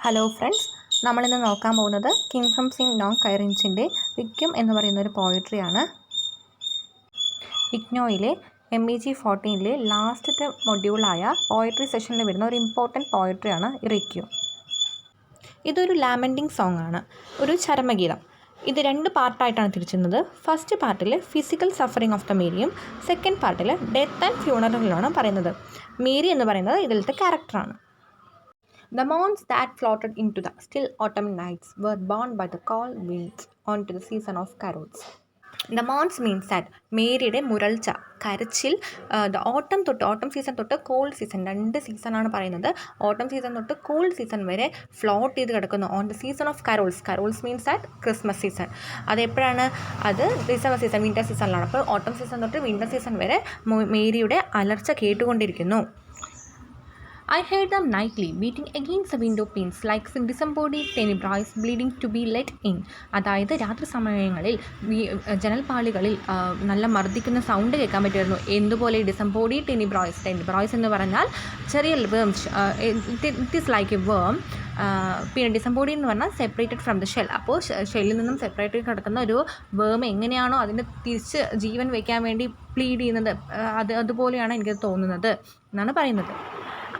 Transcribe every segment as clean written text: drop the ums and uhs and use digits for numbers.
Hello friends, നമ്മളിന്ന് നോക്കാൻ പോകുന്നത് കിംഫം സിംഗ് നോങ് കൈറിൻസിൻ്റെ വിക്യം എന്ന് പറയുന്നൊരു പോയിട്രിയാണ്. ഇഗ്നോയിലെ MEG14 ലാസ്റ്റത്തെ മൊഡ്യൂളായ പോയട്രി സെഷനിൽ വരുന്ന ഒരു ഇമ്പോർട്ടൻറ്റ് പോയട്രിയാണ് റിക്യം. ഇതൊരു ലാമൻറ്റിങ് സോങ് ആണ്, ഒരു ചരമഗീതം. ഇത് 2 പാർട്ടായിട്ടാണ് തിരിച്ചിരുന്നത്. ഫസ്റ്റ് പാർട്ടിൽ ഫിസിക്കൽ സഫറിങ് ഓഫ് ദ മേരിയും സെക്കൻഡ് പാർട്ടിൽ ഡെത്ത് ആൻഡ് ഫ്യൂണറലിലാണ് പറയുന്നത്. മേരി എന്ന് പറയുന്നത് ഇതിലത്തെ ക്യാരക്ടറാണ്. The moons that floated into the still autumn nights were borne by the cold winds onto the season of carols. The moons means that മേരിയുടെ മുരൾച്ച, കരച്ചിൽ, ഓട്ടം സീസൺ തൊട്ട് കോൾഡ് സീസൺ, 2 സീസണാണ് പറയുന്നത്. ഓട്ടം സീസൺ തൊട്ട് കോൾഡ് സീസൺ വരെ ഫ്ലോട്ട് ചെയ്ത് കിടക്കുന്നു on the season of carols means that Christmas season. അതെപ്പോഴാണ്? അത് ഡിസംബർ സീസൺ, വിൻ്റർ സീസണിലാണ്. അപ്പോൾ ഓട്ടം സീസൺ തൊട്ട് വിൻ്റർ സീസൺ വരെ മേരിയുടെ അലർച്ച കേട്ടുകൊണ്ടിരിക്കുന്നു. I heard them nightly, beating against the window panes like some disembodied tenebrae bleeding to be let in. അതായത് രാത്രി സമയങ്ങളിൽ ജനൽപ്പാളികളിൽ നല്ല മർദ്ദിക്കുന്ന സൗണ്ട് കേൾക്കാൻ പറ്റുമായിരുന്നു. എന്തുപോലെ? ഡിസംബോഡീഡ് ടെനിബ്രോയ്സ് എന്ന് പറഞ്ഞാൽ ചെറിയ worms, it is like A വേം. പിന്നെ ഡിസംബോഡി എന്ന് പറഞ്ഞാൽ സെപ്പറേറ്റഡ് ഫ്രം ദ ഷെൽ. അപ്പോൾ ഷെല്ലിൽ നിന്നും സെപ്പറേറ്റ് കിടക്കുന്ന ഒരു വേം എങ്ങനെയാണോ അതിന് തിരിച്ച് ജീവൻ വയ്ക്കാൻ വേണ്ടി പ്ലീഡ് ചെയ്യുന്നത്, അതുപോലെയാണ് എനിക്കത് തോന്നുന്നത് എന്നാണ് പറയുന്നത്.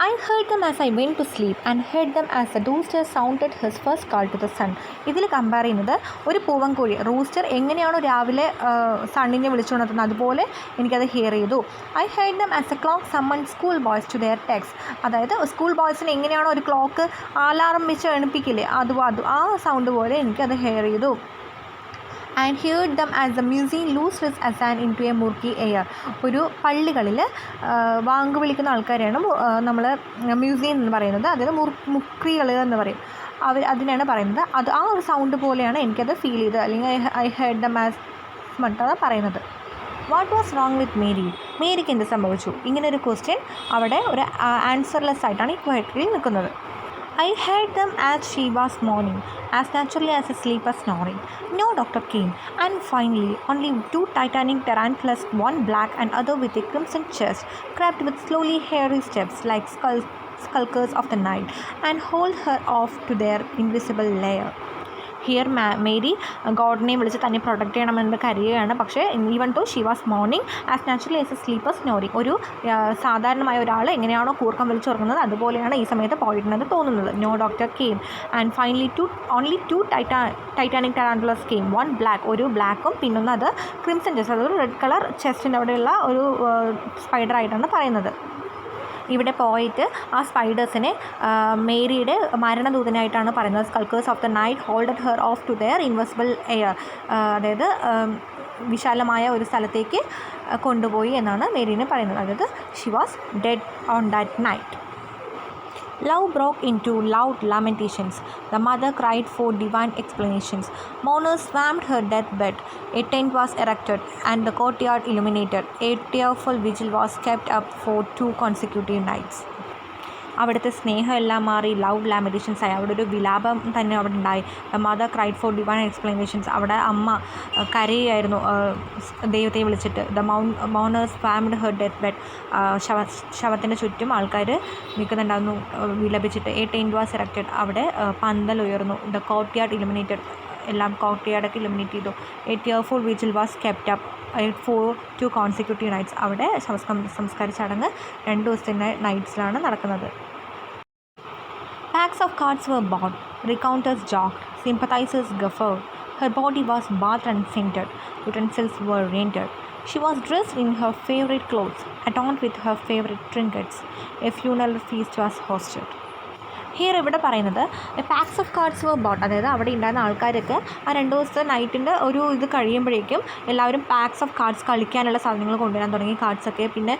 I heard them as I went to sleep and heard them as the rooster sounded his first call to the sun. ഇതിൽ കമ്പയർ ചെയ്യുന്നത് ഒരു പൂവൻകോഴി, റൂസ്റ്റർ എങ്ങനെയാണോ രാവിലെ സണ്ണിനെ വിളിച്ചുകൊണ്ടിരുന്നത് അതുപോലെ എനിക്കത് ഹിയർ ചെയ്തു. I heard them as a clock summoned school boys to their texts. അതായത് school ബോയ്സിന് എങ്ങനെയാണോ ഒരു ക്ലോക്ക് അലാറം വെച്ച് എണിപ്പിക്കില്ലേ, ആ സൗണ്ട് പോലെ എനിക്കത് ഹിയർ ചെയ്തു. And heard them as the muezzin loosed his azan into a murky air. ഒരു പള്ളികളിൽ വാങ്ക് വിളിക്കുന്ന ആൾക്കാരെയാണ് നമ്മൾ മ്യൂസിയം എന്ന് പറയുന്നത്. അതിന് മുക്രികൾ എന്ന് പറയും. അതിനാണ് പറയുന്നത്. ആ ഒരു സൗണ്ട് പോലെയാണ് എനിക്കത് ഫീൽ ചെയ്തത്, അല്ലെങ്കിൽ ഐ ഹേർഡ് ദം ആസ് മറ്റാണ് പറയുന്നത്. വാട്ട് വാസ് റോങ് വിത്ത് മേരിക്ക് എന്ത് സംഭവിച്ചു? ഇങ്ങനൊരു ക്വസ്റ്റ്യൻ അവിടെ ഒരു ആൻസർലെസ് ആയിട്ടാണ് ഈ പോയട്രിയിൽ നിൽക്കുന്നത്. I heard them as she was mourning, as naturally as a sleeper snoring. No doctor came, and finally only 2 titanic tarantulas, one black and other with a crimson chest, crept with slowly hairy steps like skulkers of the night, and hauled her off to their invisible lair. Here Mary ഗോഡിനെ വിളിച്ച് തന്നെ protect ചെയ്യണമെന്ന് കരയുകയാണ്. പക്ഷേ even though she was mourning as naturally as a sleeper snoring. ഒരു സാധാരണമായ ഒരാൾ എങ്ങനെയാണോ കൂർക്കം വിളിച്ചുറങ്ങുന്നത് അതുപോലെയാണ് ഈ സമയത്ത് പോയിരുന്നത് തോന്നുന്നത്. No doctor came and finally only 2 titanic tarantulas came. 1 black, ഒരു ബ്ലാക്കും പിന്നൊന്ന് അത് ക്രിംസൺ ചെസ്റ്റ്, അതൊരു റെഡ് കളർ ചെസ്റ്റിൻ്റെ അവിടെയുള്ള ഒരു സ്പൈഡറായിട്ടാണ് പറയുന്നത്. ഇവിടെ പോയിട്ട് ആ സ്പൈഡേഴ്സിനെ മേരിയുടെ മരണദൂതനായിട്ടാണ് പറയുന്നത്. Skulkers of the night holded her off to their invisible air. അതായത് വിശാലമായ ഒരു സ്ഥലത്തേക്ക് കൊണ്ടുപോയി എന്നാണ് മേരീനെ പറയുന്നത്. അതായത് she was dead on that night. Love broke into loud lamentations. The mother cried for divine explanations. Mourners swarmed her deathbed. A tent was erected and the courtyard illuminated. A tearful vigil was kept up for 2 consecutive nights. അവിടുത്തെ സ്നേഹം എല്ലാം മാറി loud ലാമെന്റേഷൻസ് ആയി. അവിടെ ഒരു വിലാപം തന്നെ അവിടെ ഉണ്ടായി. Mother cried for divine explanations. അവിടെ അമ്മ കരയായിരുന്നു ദൈവത്തെ വിളിച്ചിട്ട്. The moaners fanned her death bed. ശവത്തിൻ്റെ ചുറ്റും ആൾക്കാർ നിൽക്കുന്നുണ്ടായിരുന്നു വിലപിച്ചിട്ട്. A tent was erected. അവിടെ പന്തൽ ഉയർന്നു. The courtyard illuminated. എല്ലാം കോർട്ട്യാർഡൊക്കെ ഇലുമിനേറ്റ് ചെയ്തു. A tearful vigil was kept up for 2 consecutive nights. അവിടെ സംസ്കാര ചടങ്ങ് 2 ദിവസത്തെ നൈറ്റ്സിലാണ് നടക്കുന്നത്. Packs of cards were bought, recounters joked, sympathizers guffawed. Her body was bathed and scented, utensils were rendered. She was dressed in her favorite clothes, adorned with her favorite trinkets. A funeral feast was hosted. Here ഇവിടെ പറയുന്നത് packs of cards were bought. അതായത് അവിടെ ഉണ്ടായിരുന്ന ആൾക്കാരൊക്കെ ആ 2 ദിവസത്തെ നൈറ്റിൻ്റെ ഒരു ഇത് കഴിയുമ്പോഴേക്കും എല്ലാവരും പാക്സ് ഓഫ് കാർഡ്സ് കളിക്കാനുള്ള സാധനങ്ങൾ കൊണ്ടുവരാൻ തുടങ്ങി. കാർഡ്സൊക്കെ പിന്നെ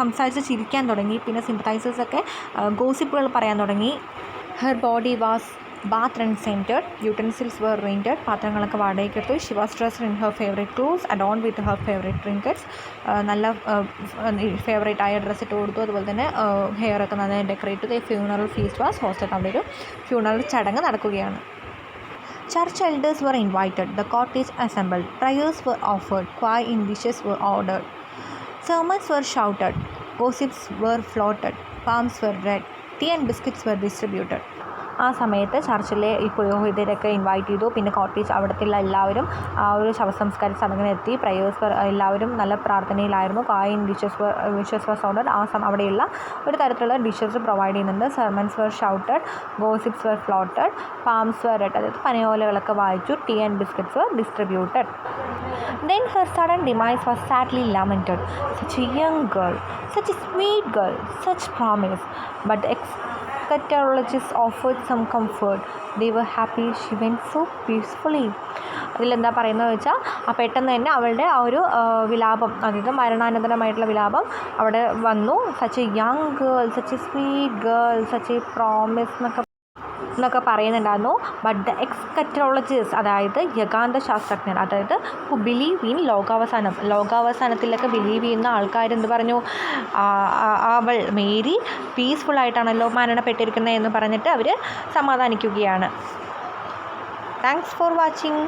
സംസാരിച്ച് ചിരിക്കാൻ തുടങ്ങി. പിന്നെ സിമ്പത്തൈസേഴ്സൊക്കെ ഗോസിപ്പുകൾ പറയാൻ തുടങ്ങി. Her body was bathed and scented, utensils were rendered. പാത്രങ്ങളൊക്കെ വാടകയ്ക്കെടുത്തു. She was dressed in her favourite clothes, adorned with her favourite trinkets. നല്ല ഫേവറേറ്റ് ആയ ഡ്രസ്സ് ഇട്ട് കൊടുത്തു. അതുപോലെ തന്നെ ഹെയറൊക്കെ നന്നായി ഡെക്കറേറ്റ് ചെയ്തു. Funeral feast was hosted. അവിടെ ഒരു ഫ്യൂണറൽ ചടങ്ങ് നടക്കുകയാണ്. Church elders were invited, the cottage assembled, prayers were offered, choir in wishes were ordered, sermons were shouted, gossips were floated, palms were read, tea and biscuits were distributed. ആ സമയത്ത് ചർച്ചിലെ ഈ പുരോഹിതരൊക്കെ invite ചെയ്തു. പിന്നെ cottage അവിടത്തുള്ള എല്ലാവരും ആ ഒരു ശവസംസ്കാര ചടങ്ങിനെത്തി. Prayers എല്ലാവരും നല്ല പ്രാർത്ഥനയിലായിരുന്നു. Cajun dishes was ordered. അവിടെയുള്ള ഒരു തരത്തിലുള്ള ഡിഷസ് പ്രൊവൈഡ് ചെയ്യുന്നുണ്ട്. Sermons were shouted, gossips were floated, palms were read. അതായത് പനയോലകളൊക്കെ വായിച്ചു. Tea and biscuits were distributed. Then her sudden demise was sadly lamented. Such a young girl, such a sweet girl, such promise. But the eschatologists offered some comfort. They were happy she went so peacefully. അതിലെന്താ പറയുന്നത് വെച്ചാൽ പെട്ടെന്ന് തന്നെ അവളുടെ ആ ഒരു വിലാപം, അതായത് മരണാനന്തരമായിട്ടുള്ള വിലാപം അവിടെ വന്നു. Such A young girl, such A sweet girl, such A promise എന്നൊക്കെ പറയുന്നുണ്ടായിരുന്നു. ബട്ട് ദ എക്സ്കറ്റോളജിസ്റ്റ്, അതായത് യഗാന്ത ശാസ്ത്രജ്ഞർ, അതായത് ഹു ബിലീവ് ഇൻ ലോകാവസാനത്തിലൊക്കെ ബിലീവ് ചെയ്യുന്ന ആൾക്കാർ എന്ത് പറഞ്ഞു? അവൾ മേരി പീസ്ഫുള്ളായിട്ടാണല്ലോ മരണപ്പെട്ടിരിക്കുന്നത് എന്ന് പറഞ്ഞിട്ട് അവർ സമാധാനിക്കുകയാണ്. Thanks for watching.